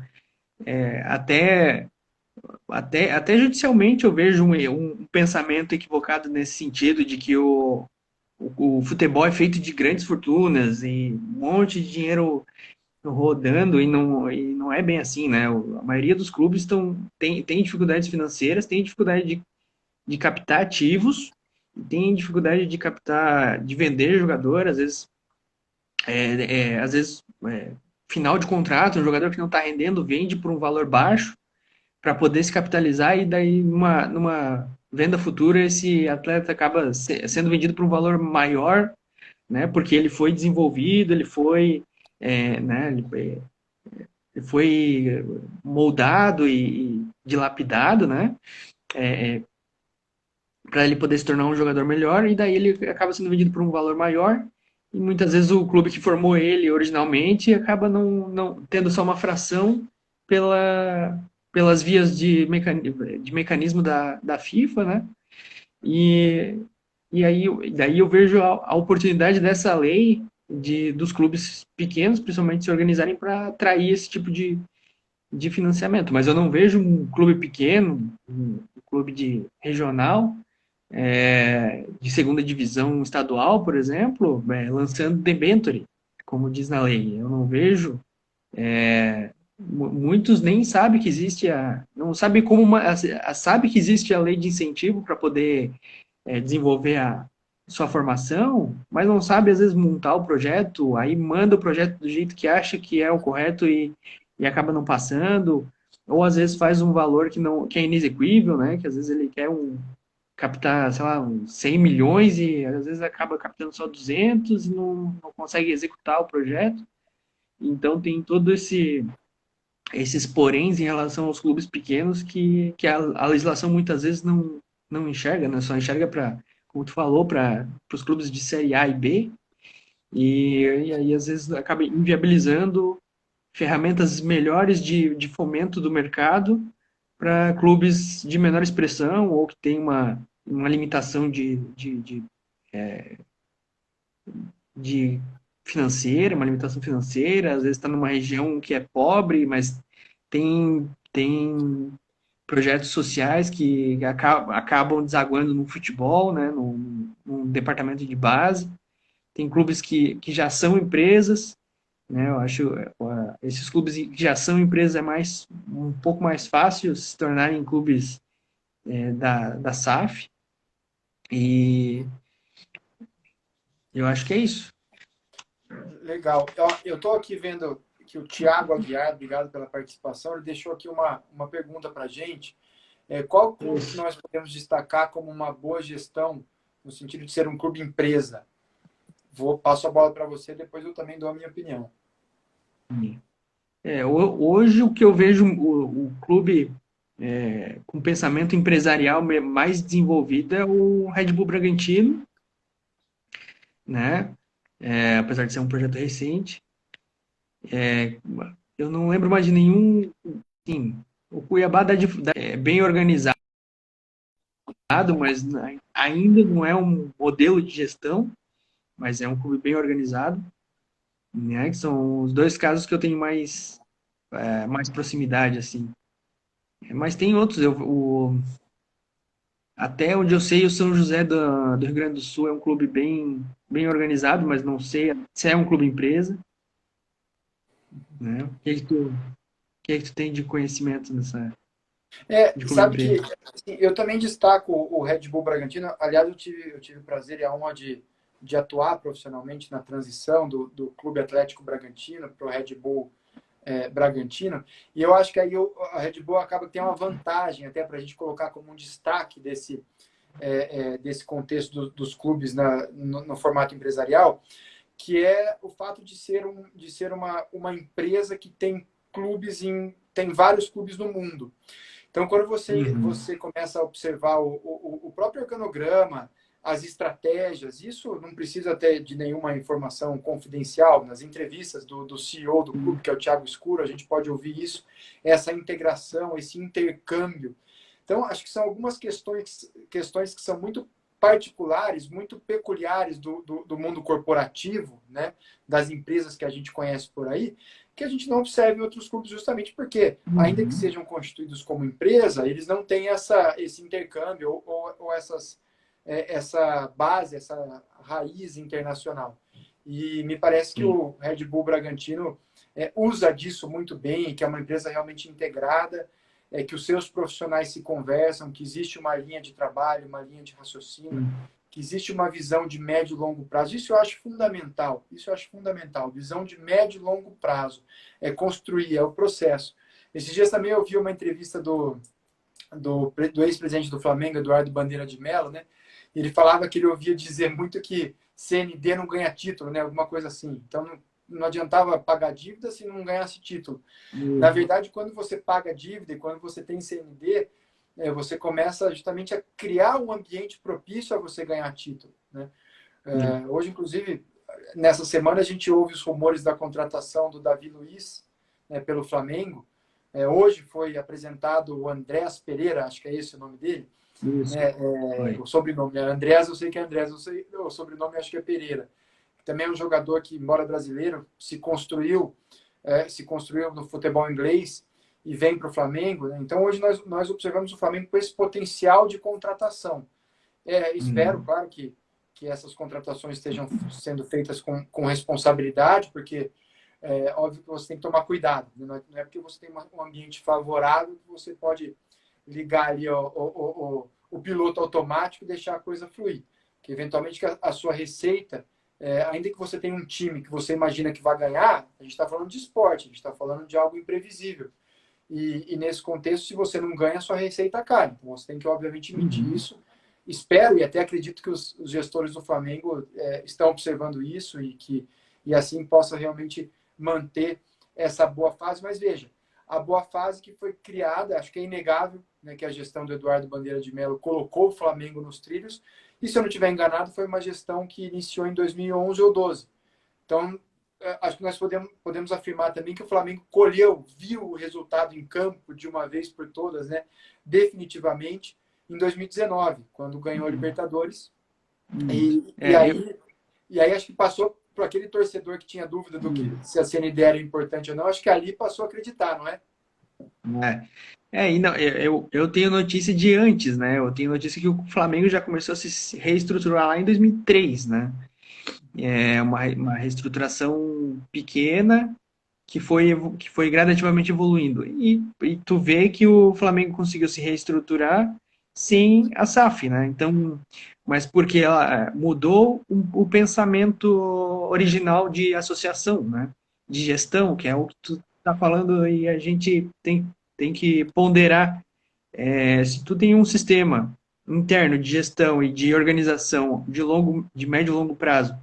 até, até judicialmente eu vejo um pensamento equivocado nesse sentido de que o futebol é feito de grandes fortunas e um monte de dinheiro rodando e não é bem assim, né? A maioria dos clubes tem dificuldades financeiras, tem dificuldade de captar ativos, tem dificuldade de captar, de vender jogador, às vezes final de contrato, um jogador que não está rendendo vende por um valor baixo para poder se capitalizar e daí numa venda futura esse atleta acaba sendo vendido por um valor maior, né? Porque ele foi desenvolvido, né? Ele foi moldado e dilapidado, né? Para ele poder se tornar um jogador melhor e daí ele acaba sendo vendido por um valor maior e muitas vezes o clube que formou ele originalmente acaba não tendo só uma fração pela, pelas vias de mecanismo da FIFA, né? E, e aí, daí eu vejo a oportunidade dessa lei dos clubes pequenos, principalmente, se organizarem para atrair esse tipo de financiamento. Mas eu não vejo um clube pequeno, um clube de regional, de segunda divisão estadual, por exemplo, lançando debenture, como diz na lei. Eu não vejo. Muitos nem sabem que existe não sabe como sabe que existe a lei de incentivo para poder desenvolver a sua formação, mas não sabe às vezes montar o projeto, aí manda o projeto do jeito que acha que é o correto e acaba não passando, ou às vezes faz um valor que é inexequível, né? Que às vezes ele quer captar, sei lá, uns 100 milhões e às vezes acaba captando só 200 e não consegue executar o projeto. Então tem todo esses poréns em relação aos clubes pequenos que a legislação muitas vezes não enxerga, né? Só enxerga para, como tu falou, para os clubes de série A e B, e aí às vezes acaba inviabilizando ferramentas melhores de fomento do mercado para clubes de menor expressão ou que tem uma limitação de financeira, uma limitação financeira, às vezes está numa região que é pobre, mas tem projetos sociais que acabam desaguando no futebol, né, no departamento de base. Tem clubes que já são empresas, né, eu acho esses clubes que já são empresas é um pouco mais fácil se tornarem clubes da SAF, e eu acho que é isso. Legal. Eu estou aqui vendo que o Thiago Aguiar, obrigado pela participação, ele deixou aqui uma pergunta para a gente. Qual clube que nós podemos destacar como uma boa gestão, no sentido de ser um clube empresa? Passo a bola para você, depois eu também dou a minha opinião. Hoje o que eu vejo o clube com pensamento empresarial mais desenvolvido é o Red Bull Bragantino, né? Apesar de ser um projeto recente. Eu não lembro mais de nenhum. Sim, o Cuiabá é bem organizado, mas ainda não é um modelo de gestão, mas é um clube bem organizado, né? Que são os dois casos que eu tenho mais proximidade, assim. Mas tem outros. Até onde eu sei, o São José do Rio Grande do Sul é um clube bem organizado, mas não sei se é um clube empresa, né? O que tu tem de conhecimento de clube Sabe que empresa? assim, eu também destaco o Red Bull Bragantino. Aliás, eu tive o prazer e a honra de atuar profissionalmente na transição do Clube Atlético Bragantino para o Red Bull Bragantino. E eu acho que aí a Red Bull acaba tendo uma vantagem, até para a gente colocar como um destaque desse contexto dos clubes no formato empresarial, que é o fato de ser uma empresa que tem tem vários clubes no mundo. Então, quando Uhum. você começa a observar o próprio organograma, as estratégias, isso não precisa ter de nenhuma informação confidencial. Nas entrevistas do CEO do clube, que é o Thiago Escuro, a gente pode ouvir isso, essa integração, esse intercâmbio. Então, acho que são algumas questões que são muito particulares, muito peculiares do mundo corporativo, né, das empresas que a gente conhece por aí, que a gente não observa em outros clubes justamente porque, ainda que Uhum. sejam constituídos como empresa, eles não têm esse intercâmbio ou essa base, essa raiz internacional. E me parece que Sim. o Red Bull Bragantino usa disso muito bem, que é uma empresa realmente integrada, que os seus profissionais se conversam, que existe uma linha de trabalho, uma linha de raciocínio, Sim. que existe uma visão de médio e longo prazo. Isso eu acho fundamental. Isso eu acho fundamental. Visão de médio e longo prazo. É construir, é o processo. Esses dias também eu vi uma entrevista do ex-presidente do Flamengo, Eduardo Bandeira de Mello, né? Ele falava que ele ouvia dizer muito que CND não ganha título, né? Alguma coisa assim. Então não adiantava pagar dívida se não ganhasse título. Na Uhum. verdade, quando você paga dívida e quando você tem CND, você começa justamente a criar um ambiente propício a você ganhar título, né? Sim. Hoje, inclusive, nessa semana a gente ouve os rumores da contratação do Davi Luiz, né, pelo Flamengo. Hoje foi apresentado o Andrés Pereira, acho que é esse o nome dele, Isso. né? Foi. O sobrenome é Andrés, eu sei que é Andrés, o sobrenome acho que é Pereira. Também é um jogador que, embora brasileiro, se construiu no futebol inglês e vem para o Flamengo, né? Então hoje nós observamos o Flamengo com esse potencial de contratação. Espero, Uhum. claro, que essas contratações estejam sendo feitas com responsabilidade, porque óbvio que você tem que tomar cuidado. Né? Não é porque você tem um ambiente favorável que você pode ligar ali o piloto automático e deixar a coisa fluir. Que eventualmente a sua receita, ainda que você tenha um time que você imagina que vai ganhar, a gente está falando de esporte, a gente está falando de algo imprevisível. E nesse contexto, se você não ganha, a sua receita cai. Então você tem que, obviamente, medir Uhum. isso. Espero e até acredito que os gestores do Flamengo estão observando isso e assim possa realmente manter essa boa fase. Mas veja, a boa fase que foi criada, acho que é inegável, né, que a gestão do Eduardo Bandeira de Mello colocou o Flamengo nos trilhos. E se eu não estiver enganado, foi uma gestão que iniciou em 2011 ou 12. Então, acho que nós podemos afirmar também que o Flamengo colheu, viu o resultado em campo de uma vez por todas, né? Definitivamente, em 2019, quando ganhou a Uhum. Libertadores. Isso. E, e, aí, e aí acho que passou para aquele torcedor que tinha dúvida do que se a CND era importante ou não, acho que ali passou a acreditar, não é? E não, eu tenho notícia de antes, né? Eu tenho notícia que o Flamengo já começou a se reestruturar lá em 2003, né? É uma reestruturação pequena que foi gradativamente evoluindo. E tu vê que o Flamengo conseguiu se reestruturar sem a SAF, né? Então, mas porque ela mudou o pensamento original de associação, né? De gestão, que é o que tu tá falando e a gente tem que ponderar. Se tu tem um sistema interno de gestão e de organização de médio e longo prazo,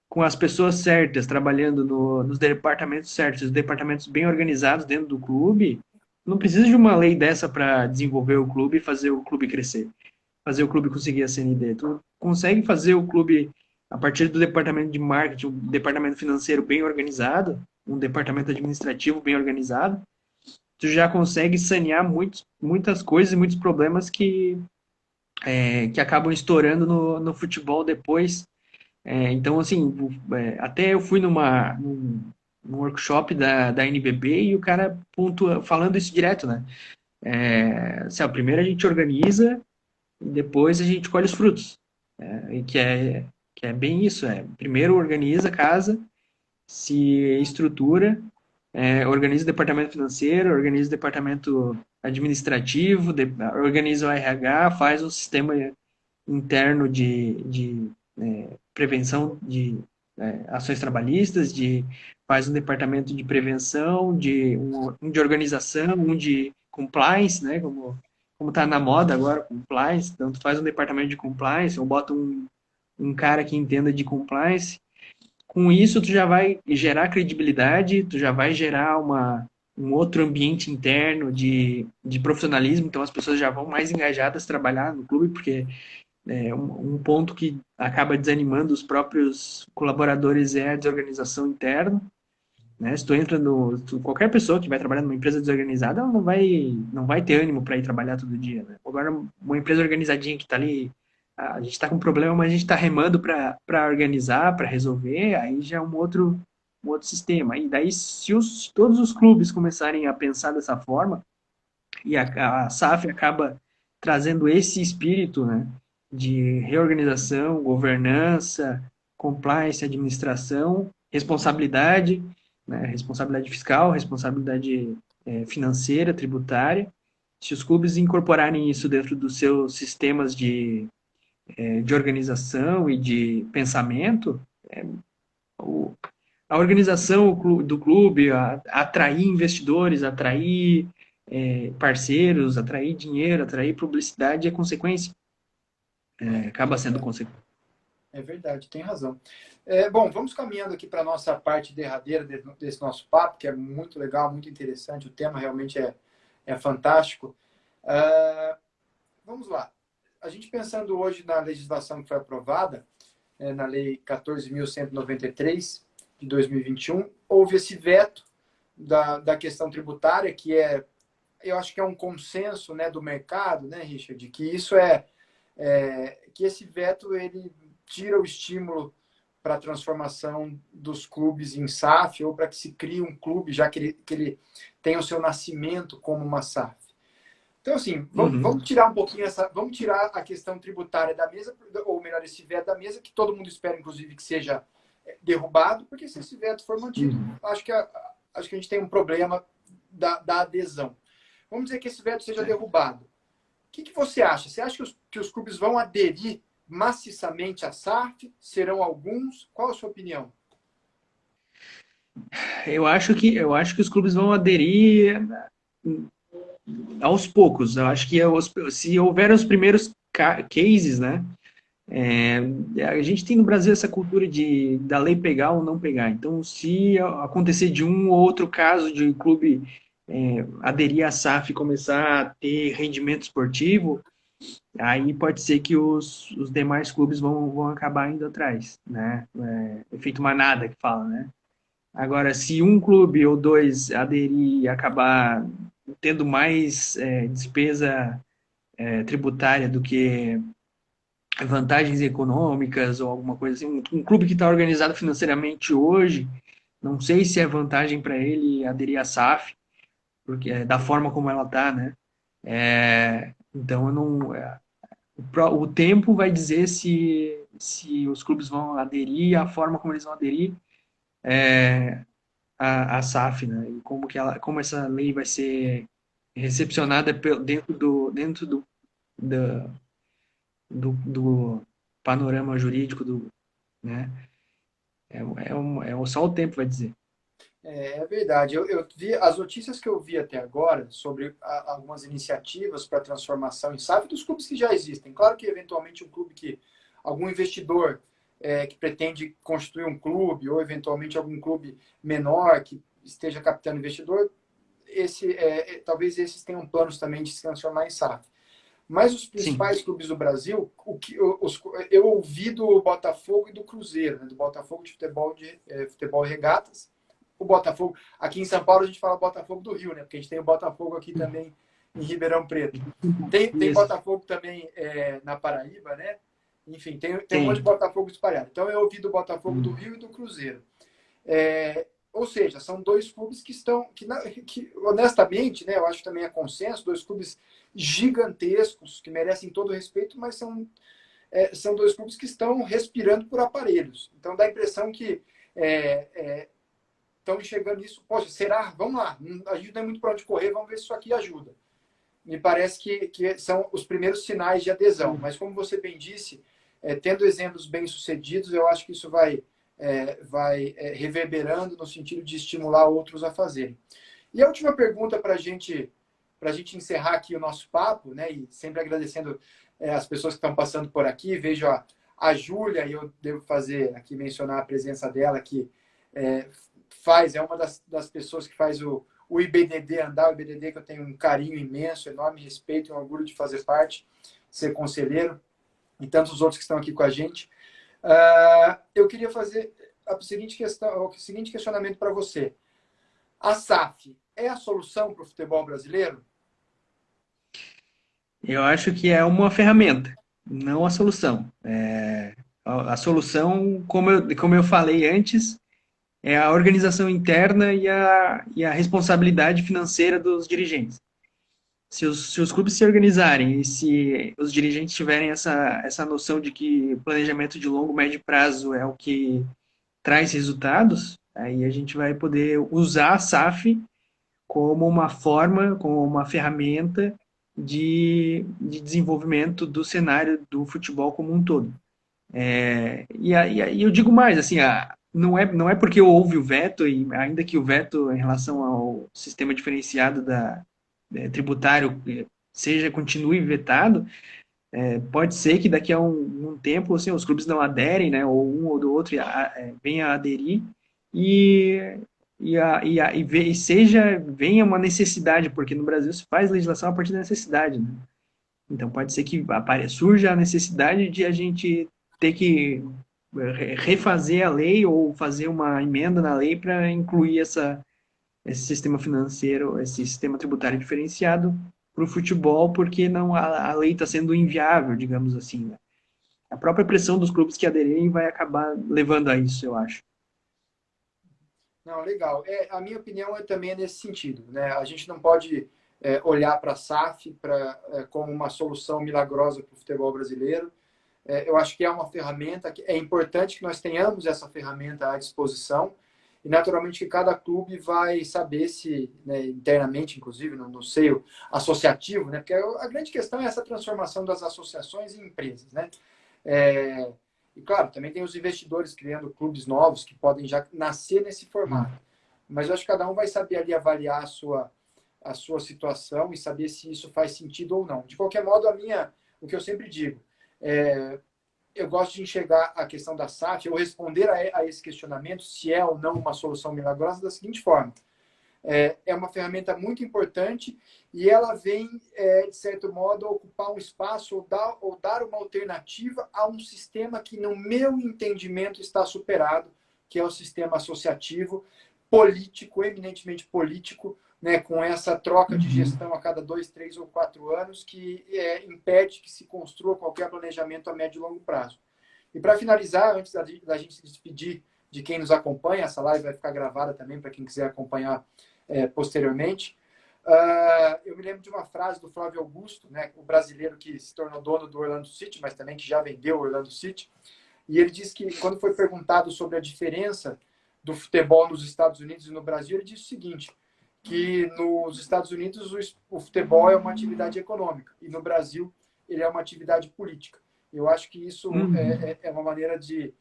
com as pessoas certas, trabalhando nos departamentos certos, os departamentos bem organizados dentro do clube, não precisa de uma lei dessa para desenvolver o clube e fazer o clube crescer, fazer o clube conseguir a CND. Tu consegue fazer o clube, a partir do departamento de marketing, um departamento financeiro bem organizado, um departamento administrativo bem organizado, tu já consegue sanear muitas coisas e muitos problemas que acabam estourando no futebol depois. Então, assim, até eu fui num workshop da NBB e o cara pontua, falando isso direto, né? Assim, ó, primeiro a gente organiza e depois a gente colhe os frutos. E que é bem isso, primeiro organiza a casa, se estrutura, organiza o departamento financeiro, organiza o departamento administrativo, organiza o RH, faz um sistema interno de prevenção de ações trabalhistas, faz um departamento de prevenção, um de organização, um de compliance, né, como está na moda agora, compliance, então tu faz um departamento de compliance, ou bota um cara que entenda de compliance. Com isso, tu já vai gerar credibilidade, tu já vai gerar um outro ambiente interno de profissionalismo, então as pessoas já vão mais engajadas trabalhar no clube, porque um ponto que acaba desanimando os próprios colaboradores é a desorganização interna, né? Se tu entra qualquer pessoa que vai trabalhar numa empresa desorganizada, ela não vai ter ânimo para ir trabalhar todo dia, né? Agora, uma empresa organizadinha que está ali, a gente está com um problema, mas a gente está remando para organizar, para resolver, aí já é um outro sistema. E daí, se todos os clubes começarem a pensar dessa forma, e a SAF acaba trazendo esse espírito, né, de reorganização, governança, compliance, administração, responsabilidade, né, responsabilidade fiscal, responsabilidade financeira, tributária. Se os clubes incorporarem isso dentro dos seus sistemas de organização e de pensamento, o, a organização do clube, atrair investidores, atrair parceiros, atrair dinheiro, atrair publicidade é consequência. Acaba sendo consequência. É verdade, tem razão. Bom, vamos caminhando aqui para a nossa parte derradeira desse nosso papo, que é muito legal, muito interessante. O tema realmente é fantástico. Vamos lá. A gente pensando hoje na legislação que foi aprovada, na Lei 14.193 de 2021, houve esse veto da questão tributária, que eu acho que é um consenso, né, do mercado, né, Richard, que isso que esse veto ele tira o estímulo para a transformação dos clubes em SAF ou para que se crie um clube, já que ele tem o seu nascimento como uma SAF. Então, assim, vamos tirar um pouquinho vamos tirar a questão tributária da mesa, ou melhor, esse veto da mesa, que todo mundo espera, inclusive, que seja derrubado, porque se esse veto for mantido, acho que a gente tem um problema da adesão. Vamos dizer que esse veto seja derrubado. O que você acha? Você acha que os clubes vão aderir maciçamente à SAF? Serão alguns? Qual a sua opinião? Eu acho que os clubes vão aderir aos poucos. Eu acho que se houver os primeiros cases, né? A gente tem no Brasil essa cultura da lei pegar ou não pegar. Então, se acontecer de um ou outro caso de um clube aderir à SAF e começar a ter rendimento esportivo, aí pode ser que os demais clubes vão acabar indo atrás, né? Efeito manada que fala, né? Agora, se um clube ou dois aderir e acabar tendo mais despesa tributária do que vantagens econômicas ou alguma coisa assim, um clube que está organizado financeiramente hoje, não sei se é vantagem para ele aderir à SAF, porque da forma como ela está, né? Então, eu não, o tempo vai dizer se os clubes vão aderir, a forma como eles vão aderir à SAF, né? E como essa lei vai ser recepcionada dentro do panorama jurídico né? Só o tempo vai dizer. É verdade. Eu vi as notícias que eu vi até agora sobre algumas iniciativas para transformação em SAF dos clubes que já existem. Claro que, eventualmente, algum investidor que pretende construir um clube, ou, eventualmente, algum clube menor que esteja captando investidor, talvez esses tenham planos também de se transformar em SAF. Mas os Sim. principais clubes do Brasil, eu ouvi do Botafogo e do Cruzeiro, né? Do Botafogo de futebol e regatas. O Botafogo, aqui em São Paulo a gente fala Botafogo do Rio, né? Porque a gente tem o Botafogo aqui também em Ribeirão Preto. Tem Botafogo também na Paraíba, né? Enfim, tem um monte de Botafogo espalhado. Então eu ouvi do Botafogo do Rio e do Cruzeiro. Ou seja, são dois clubes que honestamente, né, eu acho que também é consenso, dois clubes gigantescos, que merecem todo o respeito, mas são dois clubes que estão respirando por aparelhos. Então dá a impressão que estão enxergando isso. Poxa, será? Vamos lá, a gente não tem muito para onde correr, vamos ver se isso aqui ajuda. Me parece que são os primeiros sinais de adesão. Mas como você bem disse, tendo exemplos bem-sucedidos, eu acho que isso vai reverberando no sentido de estimular outros a fazerem. E a última pergunta para a gente encerrar aqui o nosso papo, né? E sempre agradecendo as pessoas que estão passando por aqui. Vejo a Júlia, e eu devo mencionar a presença dela, que é uma das pessoas que faz o o IBDD andar, o IBDD que eu tenho um carinho imenso, enorme respeito e um orgulho de fazer parte, ser conselheiro, e tantos outros que estão aqui com a gente. Eu queria fazer a seguinte questão, o seguinte questionamento para você. A SAF é a solução para o futebol brasileiro? Eu acho que é uma ferramenta, não a solução. A solução, como eu falei antes, é a organização interna e a responsabilidade financeira dos dirigentes. Se os clubes se organizarem e se os dirigentes tiverem essa noção de que planejamento de longo, médio prazo é o que traz resultados, aí a gente vai poder usar a SAF como uma forma, como uma ferramenta de desenvolvimento do cenário do futebol como um todo. E eu digo mais, assim, não é porque houve o veto, e ainda que o veto em relação ao sistema diferenciado tributário continue vetado, pode ser que daqui a um tempo assim, os clubes não aderem, né, ou um ou do outro venha a aderir e, venha uma necessidade, porque no Brasil se faz legislação a partir da necessidade, né? Então pode ser que surja a necessidade de a gente ter que refazer a lei ou fazer uma emenda na lei para incluir esse sistema financeiro, esse sistema tributário diferenciado para o futebol, porque não a lei está sendo inviável, digamos assim, né? A própria pressão dos clubes que aderirem vai acabar levando a isso, eu acho. Não, legal. A minha opinião também é nesse sentido, né? A gente não pode olhar para a SAF como uma solução milagrosa para o futebol brasileiro. Eu acho que é uma ferramenta, que é importante que nós tenhamos essa ferramenta à disposição e, naturalmente, que cada clube vai saber se, né, internamente, inclusive, no seio associativo, né? Porque a grande questão é essa transformação das associações em empresas, né? E, claro, também tem os investidores criando clubes novos que podem já nascer nesse formato. Mas eu acho que cada um vai saber ali avaliar a sua situação e saber se isso faz sentido ou não. De qualquer modo, o que eu sempre digo, eu gosto de enxergar a questão da SAF, ou responder a esse questionamento, se é ou não uma solução milagrosa, da seguinte forma. É uma ferramenta muito importante e ela vem, de certo modo, ocupar um espaço ou dar uma alternativa a um sistema que, no meu entendimento, está superado, que é o sistema associativo, político, eminentemente político, né, com essa troca de gestão a cada 2, 3 ou 4 anos, que impede que se construa qualquer planejamento a médio e longo prazo. E para finalizar, antes da gente se despedir de quem nos acompanha, essa live vai ficar gravada também para quem quiser acompanhar posteriormente. Eu me lembro de uma frase do Flávio Augusto, né, o brasileiro que se tornou dono do Orlando City, mas também que já vendeu o Orlando City. E ele disse que, quando foi perguntado sobre a diferença do futebol nos Estados Unidos e no Brasil, ele disse o seguinte, que nos Estados Unidos o futebol é uma atividade econômica e no Brasil ele é uma atividade política. Eu acho que isso é uma maneira de...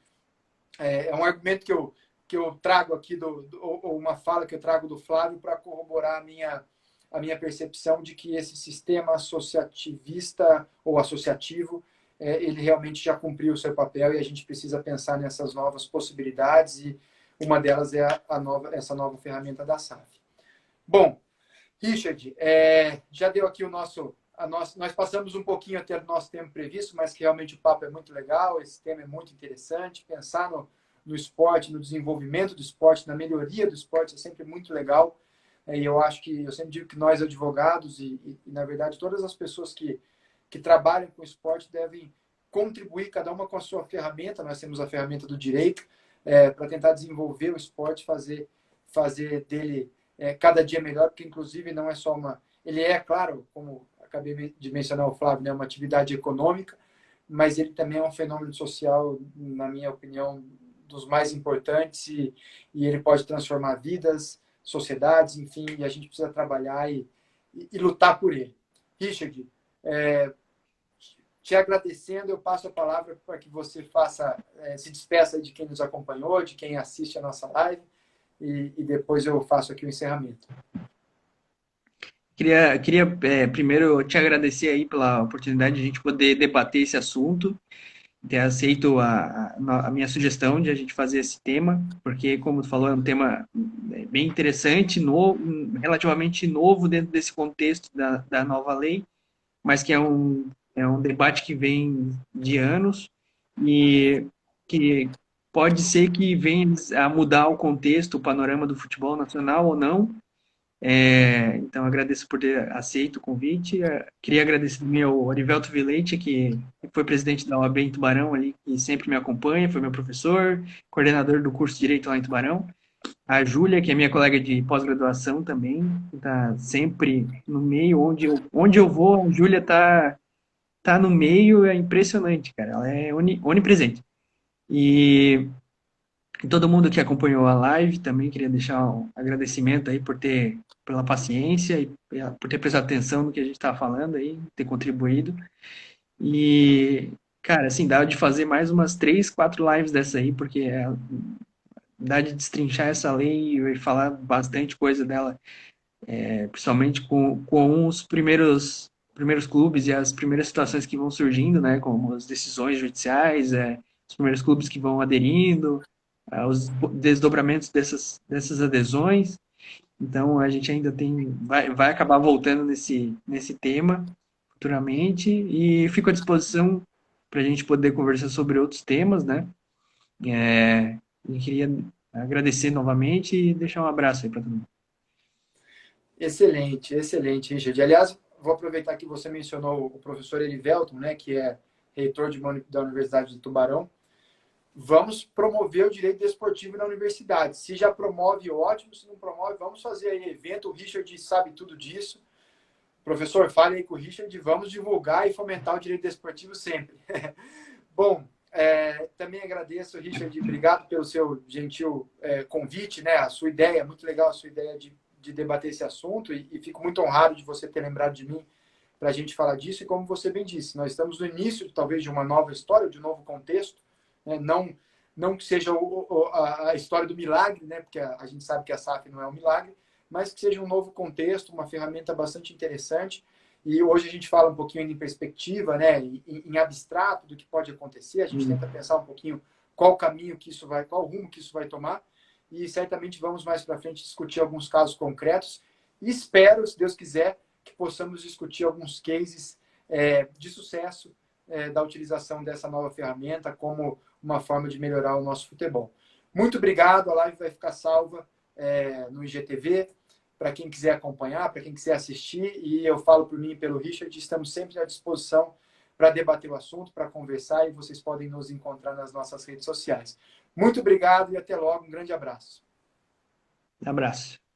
É um argumento que eu trago aqui, ou uma fala que eu trago do Flávio para corroborar a minha percepção de que esse sistema associativista ou associativo, ele realmente já cumpriu o seu papel e a gente precisa pensar nessas novas possibilidades e uma delas é essa nova ferramenta da SAF. Bom, Richard, já deu aqui nós passamos um pouquinho até do nosso tempo previsto, mas que realmente o papo é muito legal, esse tema é muito interessante, pensar no esporte, no desenvolvimento do esporte, na melhoria do esporte é sempre muito legal. E eu acho que, eu sempre digo que nós advogados e na verdade, todas as pessoas que trabalham com esporte devem contribuir, cada uma com a sua ferramenta. Nós temos a ferramenta do direito para tentar desenvolver o esporte, fazer dele cada dia melhor, porque inclusive não é só ele claro, como acabei de mencionar o Flávio, né, uma atividade econômica, mas ele também é um fenômeno social, na minha opinião, dos mais importantes e ele pode transformar vidas, sociedades, enfim, e a gente precisa trabalhar e lutar por ele. Richard, te agradecendo, eu passo a palavra para que você se despeça de quem nos acompanhou, de quem assiste a nossa live, e depois eu faço aqui o encerramento. Queria primeiro te agradecer aí pela oportunidade de a gente poder debater esse assunto, ter aceito a minha sugestão de a gente fazer esse tema, porque, como tu falou, é um tema bem interessante, relativamente novo dentro desse contexto da nova lei, mas que é um debate que vem de anos e que pode ser que venha a mudar o contexto, o panorama do futebol nacional ou não. Então, agradeço por ter aceito o convite. Queria agradecer também ao Orivelto Vileite, que foi presidente da OAB em Tubarão, ali, que sempre me acompanha, foi meu professor, coordenador do curso de Direito lá em Tubarão. A Júlia, que é minha colega de pós-graduação também, que está sempre no meio, onde eu vou, a Júlia tá no meio, é impressionante, cara. Ela é onipresente. E todo mundo que acompanhou a live também queria deixar um agradecimento aí pela paciência e por ter prestado atenção no que a gente estava falando aí, ter contribuído. E, cara, assim, dá de fazer mais umas 3, 4 lives dessa aí, porque dá de destrinchar essa lei e falar bastante coisa dela, principalmente com os primeiros clubes e as primeiras situações que vão surgindo, né, como as decisões judiciais, os primeiros clubes que vão aderindo, os desdobramentos dessas adesões. Então, a gente ainda vai acabar voltando nesse tema futuramente e fico à disposição para a gente poder conversar sobre outros temas, né? E queria agradecer novamente e deixar um abraço aí para todo mundo. Excelente, excelente, Richard. Aliás, vou aproveitar que você mencionou o professor Erivelton, né, que é reitor da Universidade de Tubarão. Vamos promover o direito desportivo na universidade. Se já promove, ótimo. Se não promove, vamos fazer aí evento. O Richard sabe tudo disso. Professor, fale aí com o Richard. Vamos divulgar e fomentar o direito desportivo sempre. Bom, também agradeço, Richard. Obrigado pelo seu gentil convite, né? A sua ideia, muito legal a sua ideia de debater esse assunto e fico muito honrado de você ter lembrado de mim para a gente falar disso. E como você bem disse, nós estamos no início, talvez, de uma nova história, de um novo contexto. Né? Não que seja a história do milagre, né? Porque a gente sabe que a SAF não é um milagre, mas que seja um novo contexto, uma ferramenta bastante interessante. E hoje a gente fala um pouquinho ainda em perspectiva, né? Em abstrato do que pode acontecer. A gente tenta pensar um pouquinho qual caminho que isso vai, qual rumo que isso vai tomar. E certamente vamos mais para frente discutir alguns casos concretos. E espero, se Deus quiser, que possamos discutir alguns cases de sucesso da utilização dessa nova ferramenta como uma forma de melhorar o nosso futebol. Muito obrigado, a live vai ficar salva no IGTV, para quem quiser acompanhar, para quem quiser assistir, e eu falo por mim e pelo Richard, estamos sempre à disposição para debater o assunto, para conversar, e vocês podem nos encontrar nas nossas redes sociais. Muito obrigado e até logo, um grande abraço. Abraço.